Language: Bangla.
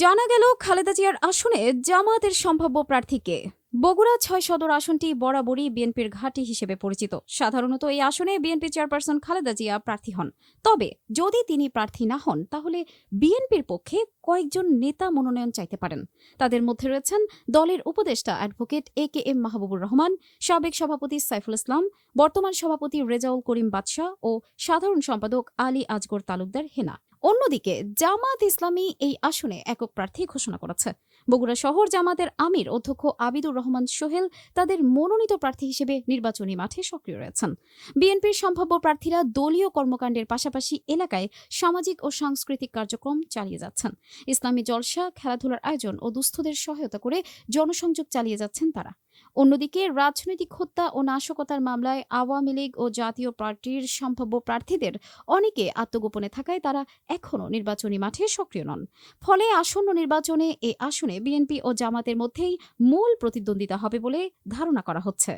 জানা গেল খালেদা জিয়ার আসনে জামায়াতের সম্ভাব্য প্রার্থীকে। বগুড়া ৬ সদর আসনটি বরাবরই বিএনপির ঘাঁটি হিসেবে পরিচিত। সাধারণত এই আসনে বিএনপি চেয়ারপারসন খালেদা জিয়া প্রার্থী হন। তবে যদি তিনি প্রার্থী না হন তাহলে বিএনপির পক্ষে কয়েকজন নেতা মনোনয়ন চাইতে পারেন। তাদের মধ্যে রয়েছেন দলের উপদেষ্টা অ্যাডভোকেট AKM মাহবুবুর রহমান, সাবেক সভাপতি সাইফুল ইসলাম, বর্তমান সভাপতি রেজাউল করিম বাদশা ও সাধারণ সম্পাদক আলী আজগর তালুকদার হেনা। অন্যদিকে জামায়াত ইসলামী এই আসনে একক প্রার্থী ঘোষণা করেছে। বগুড়া শহর জামাতের আমির অধ্যক্ষ আবিদুর রহমান সোহেল তাদের মনোনীত প্রার্থী হিসেবে নির্বাচনী মাঠে সক্রিয় রয়েছেন। বিএনপির সম্ভাব্য প্রার্থীরা দলীয় কর্মকাণ্ডের পাশাপাশি এলাকায় সামাজিক ও সাংস্কৃতিক কার্যক্রম চালিয়ে যাচ্ছেন। ইসলামী জলসা, খেলাধুলার আয়োজন ও দুস্থদের সহায়তা করে জনসংযোগ চালিয়ে যাচ্ছেন তারা। অন্যদিকে রাজনৈতিক হত্যা ও নাশকতার মামলায় আওয়ামী লীগ ও জাতীয় পার্টির সম্ভাব্য প্রার্থীদের অনেকে আত্মগোপনে থাকায় তারা এখনও নির্বাচনী মাঠে সক্রিয় নন। ফলে আসন্ন নির্বাচনে এ আসনে বিএনপি ও জামাতের মধ্যেই মূল প্রতিদ্বন্দ্বিতা হবে বলে ধারণা করা হচ্ছে।